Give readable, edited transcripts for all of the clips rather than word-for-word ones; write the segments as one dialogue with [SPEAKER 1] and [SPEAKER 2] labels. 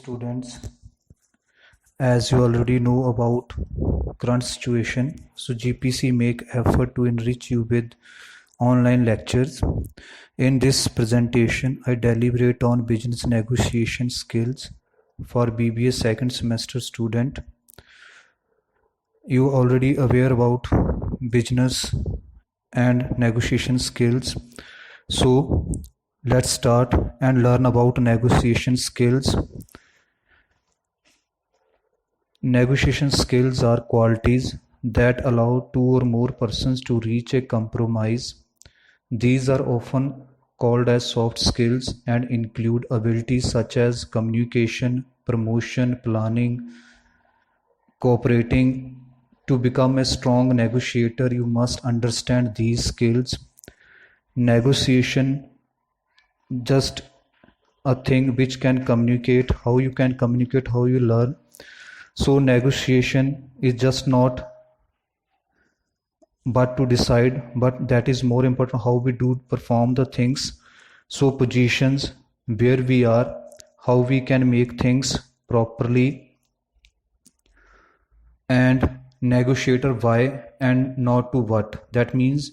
[SPEAKER 1] students, as you already know about current situation, so GPC make effort to enrich you with online lectures. In this presentation, I deliberate on business negotiation skills for BBA second semester student. You already aware about business and negotiation skills. So let's start and learn about negotiation skills. Negotiation skills are qualities that allow two or more persons to reach a compromise. These are often called as soft skills and include abilities such as communication, promotion, planning, cooperating. To become a strong negotiator, you must understand these skills. Negotiation just a thing which can communicate, how you can communicate, how you learn. So negotiation is just not but to decide, but that is more important how we do perform the things. So positions, where we are, how we can make things properly, and negotiator why and not to what. That means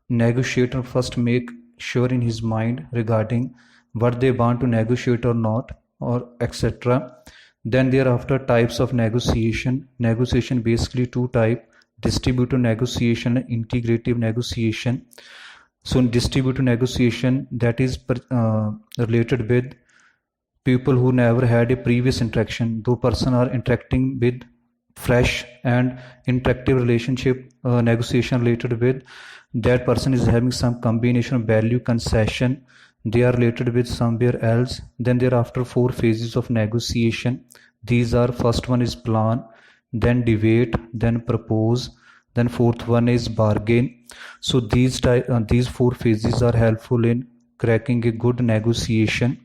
[SPEAKER 1] negotiator first make sure in his mind regarding what they want to negotiate or not, or etc. Then thereafter types of negotiation. Negotiation basically two type: distributive negotiation and integrative negotiation. So in distributive negotiation, that is related with people who never had a previous interaction. Two person are interacting with fresh and interactive relationship. Negotiation related with that person is having some combination of value concession, they are related with somewhere else. Then thereafter four phases of negotiation. These are: first one is plan, then debate, then propose, then fourth one is bargain. So these four phases are helpful in cracking a good negotiation.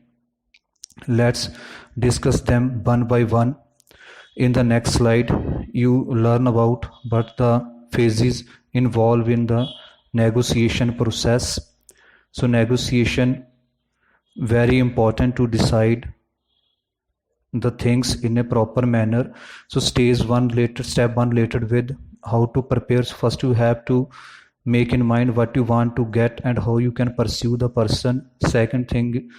[SPEAKER 1] Let's discuss them one by one. In the next slide, you learn about what the phases involved in the negotiation process. So negotiation, very important to decide the things in a proper manner. So step one related with how to prepare. First you have to make in mind what you want to get and how you can pursue the person. Second thing,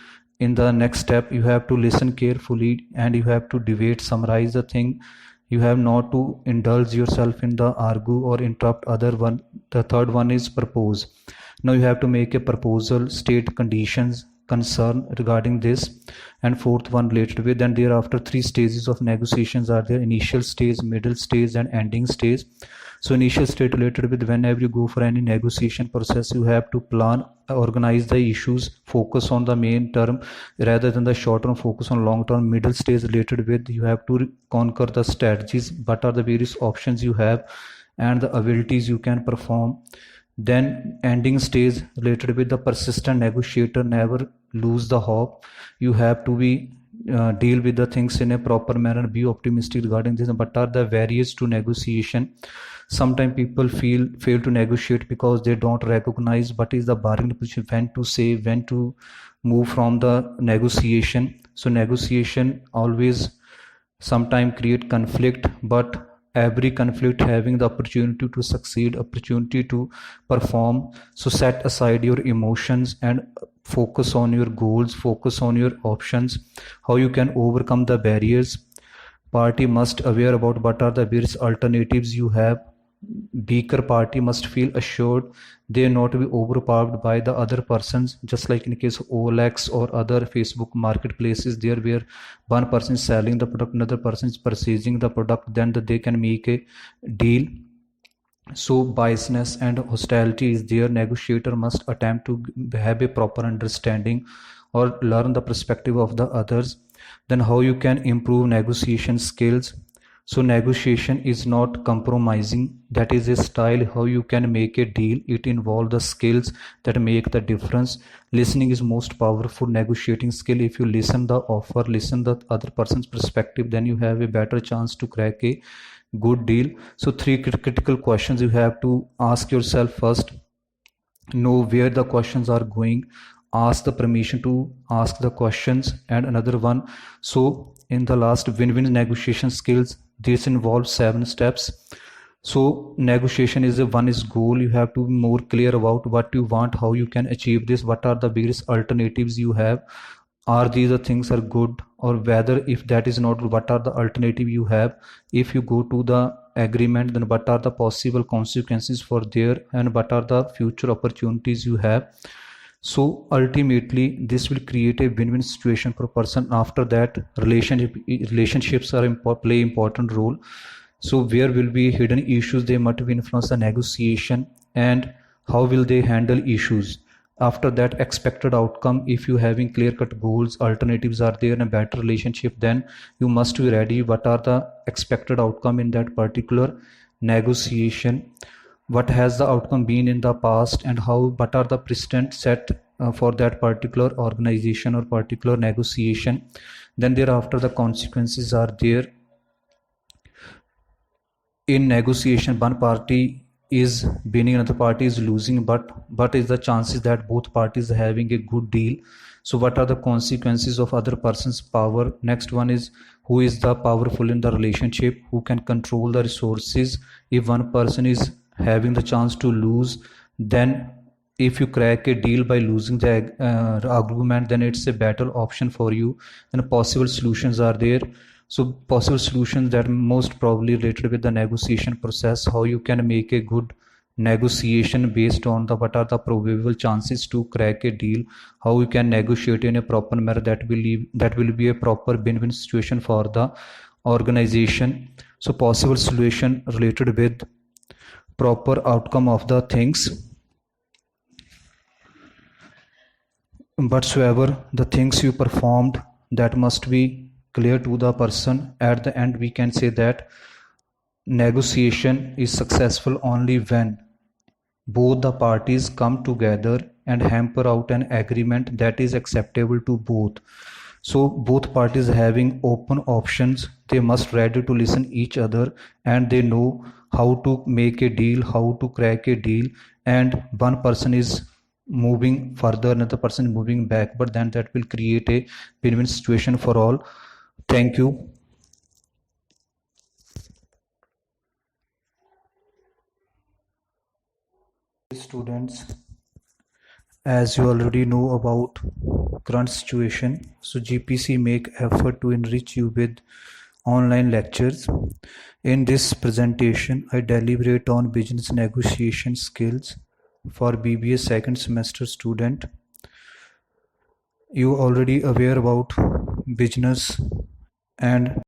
[SPEAKER 1] in the next step you have to listen carefully and you have to debate, summarize the thing. You have not to indulge yourself in the argue or interrupt other one. The third one is propose. Now you have to make a proposal, state conditions, concern regarding this. And fourth one related with, and thereafter three stages of negotiations are there: initial stage, middle stage, and ending stage. So initial stage related with, whenever you go for any negotiation process, you have to plan, organize the issues, focus on the main term rather than the short term, focus on long term. Middle stage related with, you have to conquer the strategies, what are the various options you have and the abilities you can perform. Then ending stage related with the persistent negotiator, never lose the hope. You have to be deal with the things in a proper manner, be optimistic regarding this. But are the barriers to negotiation? Sometimes people fail to negotiate because they don't recognize what is the bargaining position, when to say, when to move from the negotiation. So negotiation always sometimes create conflict, but every conflict having the opportunity to succeed, opportunity to perform. So set aside your emotions and focus on your goals, focus on your options, how you can overcome the barriers. Party must aware about what are the various alternatives you have. Weaker party must feel assured they not be overpowered by the other persons, just like in case of OLX or other Facebook marketplaces there, where one person is selling the product, another person is purchasing the product, then they can make a deal. So biasness and hostility is there. Negotiator must attempt to have a proper understanding or learn the perspective of the others. Then how you can improve negotiation skills. So negotiation is not compromising, that is a style how you can make a deal. It involves the skills that make the difference. Listening is most powerful negotiating skill. If you listen the offer, listen the other person's perspective, then you have a better chance to crack a good deal. So three critical questions you have to ask yourself. First, know where the questions are going, ask the permission to ask the questions. And another one, so in the last win-win negotiation skills. This involves 7 steps. So negotiation is one is goal. You have to be more clear about what you want, how you can achieve this, what are the biggest alternatives you have, are these the things are good, or whether if that is not, what are the alternative you have. If you go to the agreement, then what are the possible consequences for there, and what are the future opportunities you have. So ultimately this will create a win-win situation for person. After that, relationships are play important role. So where will be hidden issues, they might influence the negotiation, and how will they handle issues. After that, expected outcome, if you having clear cut goals, alternatives are there, and a better relationship, then you must be ready what are the expected outcome in that particular negotiation, what has the outcome been in the past, and how what are the precedent set for that particular organization or particular negotiation. Then thereafter the consequences are there. In negotiation, one party is winning, another party is losing, but what is the chances that both parties are having a good deal. So what are the consequences of other person's power. Next one is, who is the powerful in the relationship, who can control the resources. If one person is having the chance to lose, then if you crack a deal by losing the argument, then it's a better option for you. And possible solutions are there. So possible solutions that most probably related with the negotiation process, how you can make a good negotiation based on the what are the probable chances to crack a deal, how you can negotiate in a proper manner that will be a proper win-win situation for the organization. So possible solution related with proper outcome of the things, whatsoever the things you performed, that must be clear to the person. At the end we can say that negotiation is successful only when both the parties come together and hamper out an agreement that is acceptable to both. So both parties having open options, they must ready to listen each other, and they know how to make a deal, how to crack a deal, and one person is moving further, another person moving back, but then that will create a win-win situation for all. Thank you. Students, as you already know about current situation, so GPC make effort to enrich you with online lectures. In this presentation, I deliberate on business negotiation skills for BBA second semester student. You already aware about business and